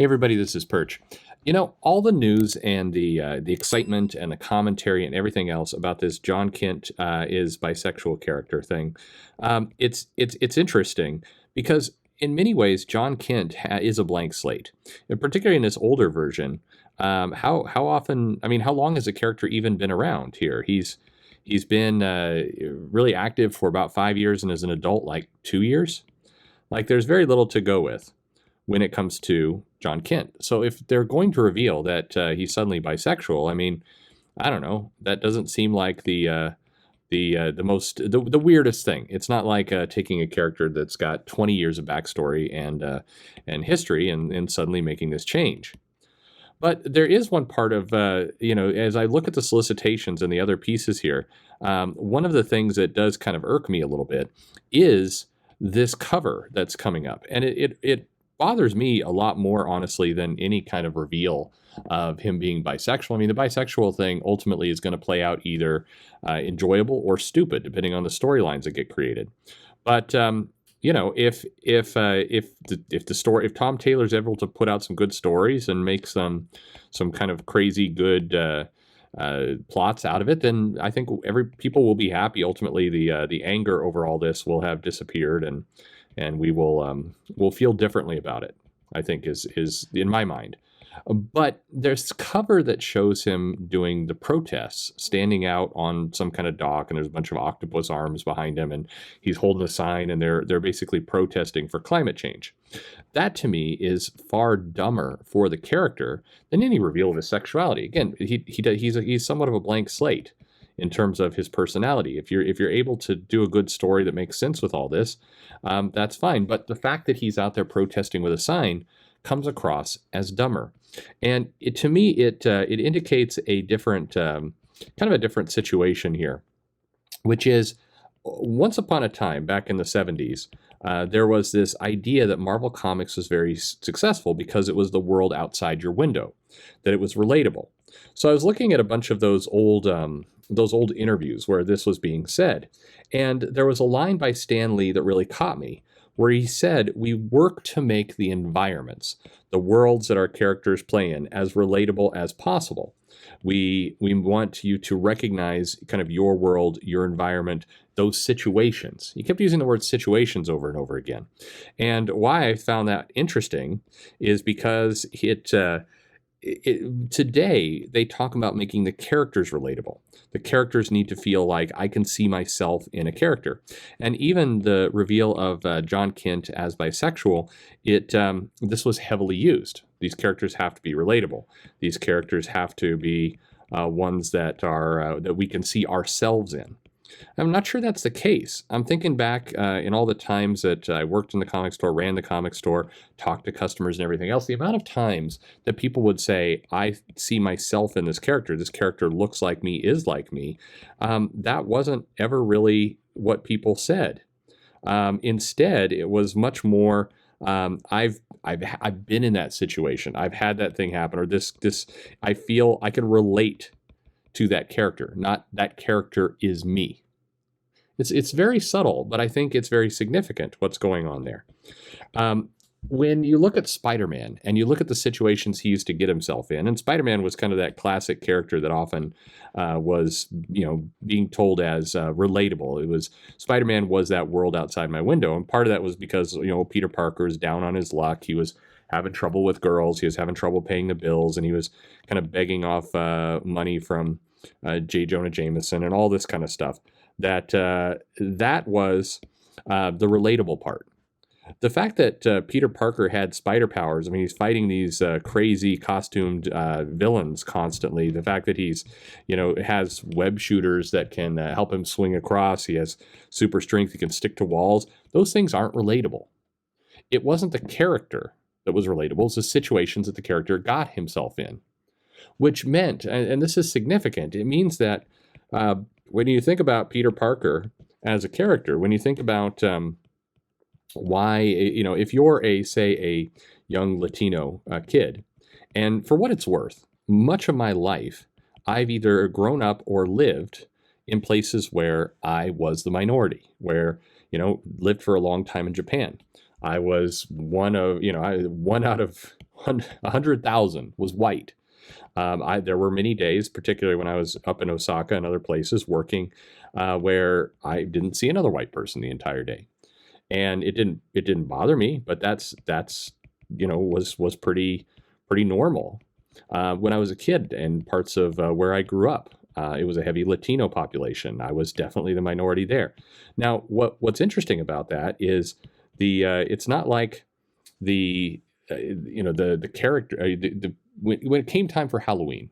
Hey everybody, this is Perch. All the news and the excitement and the commentary and everything else about this John Kent is bisexual character thing. It's interesting because in many ways John Kent is a blank slate, and particularly in this older version. How often? I mean, how long has the character even been around here? He's been really active for about 5 years, and as an adult, like 2 years. Like there's very little to go with when it comes to John Kent. So if they're going to reveal that he's suddenly bisexual, I mean, I don't know. That doesn't seem like the weirdest thing. It's not like taking a character that's got 20 years of backstory and history and suddenly making this change. But there is one part of, as I look at the solicitations and the other pieces here, one of the things that does kind of irk me a little bit is this cover that's coming up. And it bothers me a lot more, honestly, than any kind of reveal of him being bisexual. I mean, the bisexual thing ultimately is going to play out either enjoyable or stupid, depending on the storylines that get created. But if Tom Taylor's able to put out some good stories and make some kind of crazy good plots out of it, then I think people will be happy. Ultimately, the anger over all this will have disappeared, and we'll feel differently about it, I think is in my mind. But there's cover that shows him doing the protests, standing out on some kind of dock, and there's a bunch of octopus arms behind him, and he's holding a sign, and they're basically protesting for climate change. That to me is far dumber for the character than any reveal of his sexuality. Again, he's somewhat of a blank slate in terms of his personality. If you're able to do a good story that makes sense with all this, that's fine. But the fact that he's out there protesting with a sign comes across as dumber, and to me it indicates a different kind of a different situation here, which is once upon a time back in the 70s. There was this idea that Marvel Comics was very successful because it was the world outside your window, that it was relatable. So I was looking at a bunch of those old interviews where this was being said, and there was a line by Stan Lee that really caught me, where he said, "We work to make the environments, the worlds that our characters play in, as relatable as possible. We want you to recognize kind of your world, your environment, those situations." He kept using the word situations over and over again. And why I found that interesting is because today they talk about making the characters relatable. The characters need to feel like I can see myself in a character. And even the reveal of John Kent as bisexual, this was heavily used. These characters have to be relatable. These characters have to be ones that are that we can see ourselves in. I'm not sure that's the case. I'm thinking back in all the times that I worked in the comic store, ran the comic store, talked to customers and everything else, the amount of times that people would say, "I see myself in this character looks like me, is like me," that wasn't ever really what people said. Instead, it was much more, I've been in that situation. I've had that thing happen, or this I feel I can relate to that character, not that character is me. It's very subtle, but I think it's very significant what's going on there. When you look at Spider-Man and you look at the situations he used to get himself in, and Spider-Man was kind of that classic character that often was, being told as relatable. It was Spider-Man was that world outside my window, and part of that was because Peter Parker was down on his luck. He was having trouble with girls. He was having trouble paying the bills, and he was kind of begging off money from J. Jonah Jameson and all this kind of stuff. That was the relatable part. The fact that Peter Parker had spider powers, I mean, he's fighting these crazy costumed villains constantly. The fact that he's, has web shooters that can help him swing across. He has super strength. He can stick to walls. Those things aren't relatable. It wasn't the character that was relatable. It's the situations that the character got himself in, which meant, and this is significant, it means that when you think about Peter Parker as a character, when you think about why, if you're a young Latino kid, and for what it's worth, much of my life, I've either grown up or lived in places where I was the minority, where, lived for a long time in Japan. I was one out of 100,000 was white. There were many days, particularly when I was up in Osaka and other places working, where I didn't see another white person the entire day, and it didn't bother me. But that's was pretty normal when I was a kid in parts of where I grew up. It was a heavy Latino population. I was definitely the minority there. Now, what's interesting about that is it's not like the character when it came time for Halloween,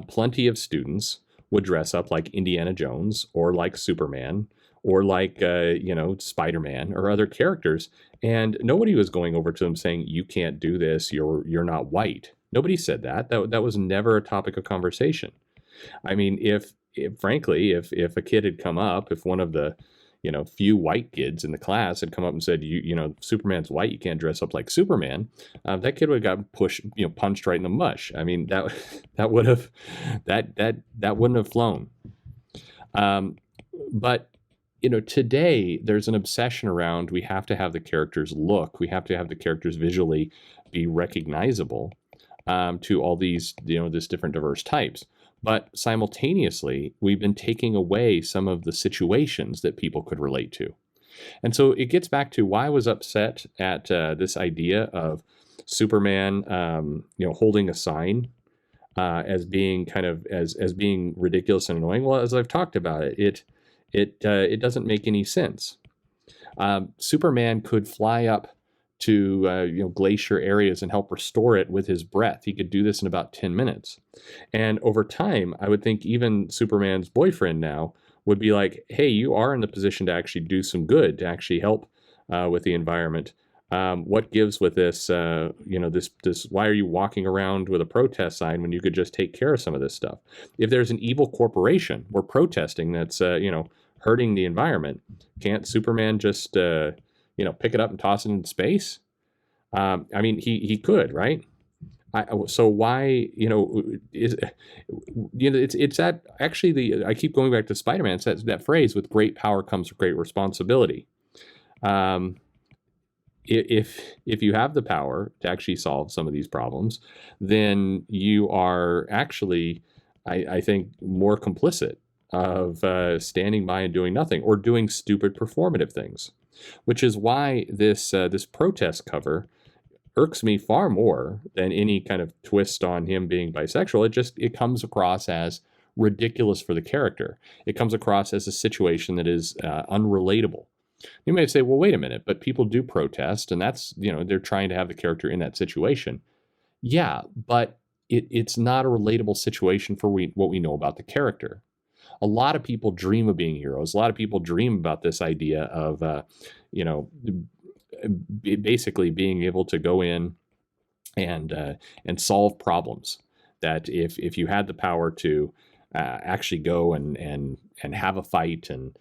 plenty of students would dress up like Indiana Jones or like Superman or like Spider-Man or other characters, and nobody was going over to them saying, "You can't do this. You're not white." Nobody said that. That was never a topic of conversation. I mean, frankly, if a kid had come up, if one of the few white kids in the class had come up and said, Superman's white, you can't dress up like Superman, that kid would have got pushed, punched right in the mush. I mean, that wouldn't have flown. But today there's an obsession around, we have to have the characters look, we have to have the characters visually be recognizable to all these, this different diverse types. But simultaneously, we've been taking away some of the situations that people could relate to. And so it gets back to why I was upset at this idea of Superman, holding a sign as being kind of as being ridiculous and annoying. Well, as I've talked about it doesn't make any sense. Superman could fly up to glacier areas and help restore it with his breath. He could do this in about 10 minutes. And over time, I would think even Superman's boyfriend now would be like, hey, you are in the position to actually do some good, to actually help with the environment. What gives with this, why are you walking around with a protest sign when you could just take care of some of this stuff? If there's an evil corporation we're protesting that's, hurting the environment, can't Superman just, pick it up and toss it into space? I mean, he could, right? So why, it's that actually I keep going back to Spider-Man. It's that phrase, with great power comes great responsibility. If you have the power to actually solve some of these problems, then you are actually, I think, more complicit of standing by and doing nothing, or doing stupid performative things, which is why this protest cover irks me far more than any kind of twist on him being bisexual. It comes across as ridiculous for the character. It comes across as a situation that is unrelatable. You may say, well, wait a minute, but people do protest, and that's, they're trying to have the character in that situation. Yeah, but it's not a relatable situation for what we know about the character. A lot of people dream of being heroes. A lot of people dream about this idea of, basically being able to go in and solve problems. That if you had the power to actually go and have a fight and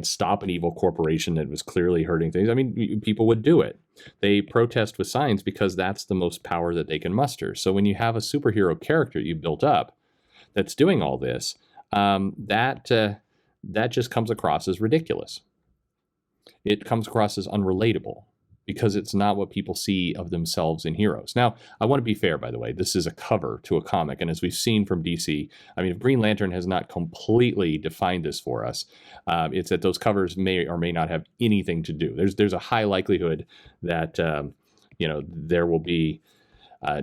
stop an evil corporation that was clearly hurting things, I mean, people would do it. They protest with signs because that's the most power that they can muster. So when you have a superhero character you built up that's doing all this, that just comes across as ridiculous. It comes across as unrelatable because it's not what people see of themselves in heroes. Now, I want to be fair, by the way. This is a cover to a comic, and as we've seen from DC, I mean, if Green Lantern has not completely defined this for us, it's that those covers may or may not have anything to do. There's a high likelihood that there will be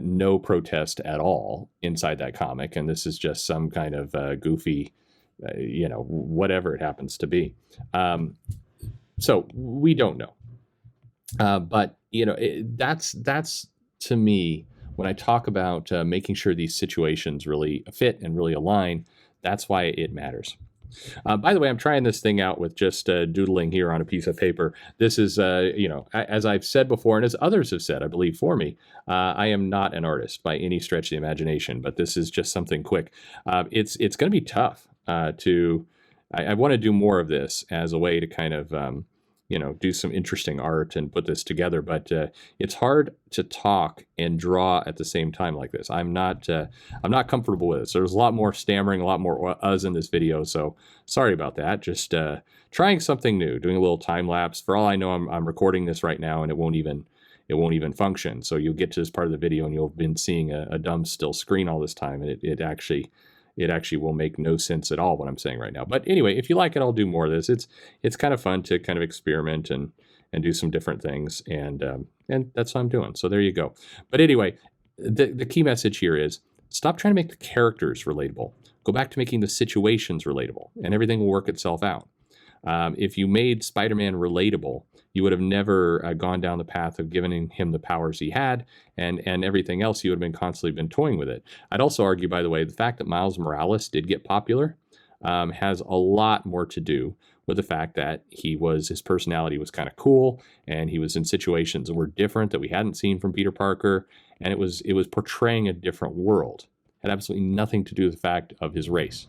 no protest at all inside that comic, and this is just some kind of goofy, whatever it happens to be. So we don't know. But that's to me, when I talk about making sure these situations really fit and really align, that's why it matters. By the way, I'm trying this thing out with just doodling here on a piece of paper. This is, as I've said before, and as others have said, I believe for me, I am not an artist by any stretch of the imagination, but this is just something quick. It's going to be tough I want to do more of this as a way to kind of, do some interesting art and put this together. But it's hard to talk and draw at the same time like this. I'm not comfortable with it. So there's a lot more stammering, a lot more us in this video. So sorry about that. Just trying something new, doing a little time lapse. For all I know, I'm recording this right now, and it won't even it won't even function. So you'll get to this part of the video and you'll have been seeing a dumb still screen all this time, and it actually will make no sense at all what I'm saying right now. But anyway, if you like it, I'll do more of this. It's kind of fun to kind of experiment and do some different things, and that's what I'm doing. So there you go. But anyway, the key message here is stop trying to make the characters relatable. Go back to making the situations relatable, and everything will work itself out. If you made Spider-Man relatable, you would have never gone down the path of giving him the powers he had, and everything else. You would have been constantly been toying with it. I'd also argue, by the way, the fact that Miles Morales did get popular has a lot more to do with the fact that his personality was kind of cool, and he was in situations that were different that we hadn't seen from Peter Parker, and it was portraying a different world. It had absolutely nothing to do with the fact of his race.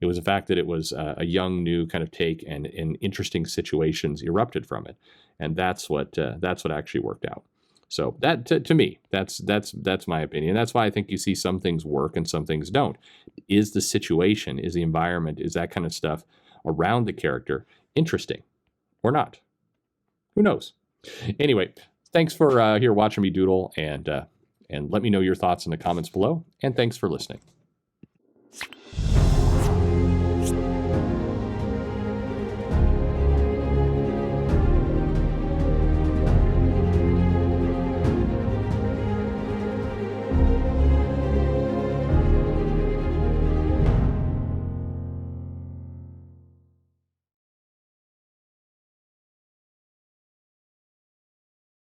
It was the fact that it was a young, new kind of take, and interesting situations erupted from it, and that's what actually worked out. So that to me, that's my opinion. That's why I think you see some things work and some things don't. Is the situation, is the environment, is that kind of stuff around the character interesting or not? Who knows? Anyway, thanks for here watching me doodle, and let me know your thoughts in the comments below. And thanks for listening.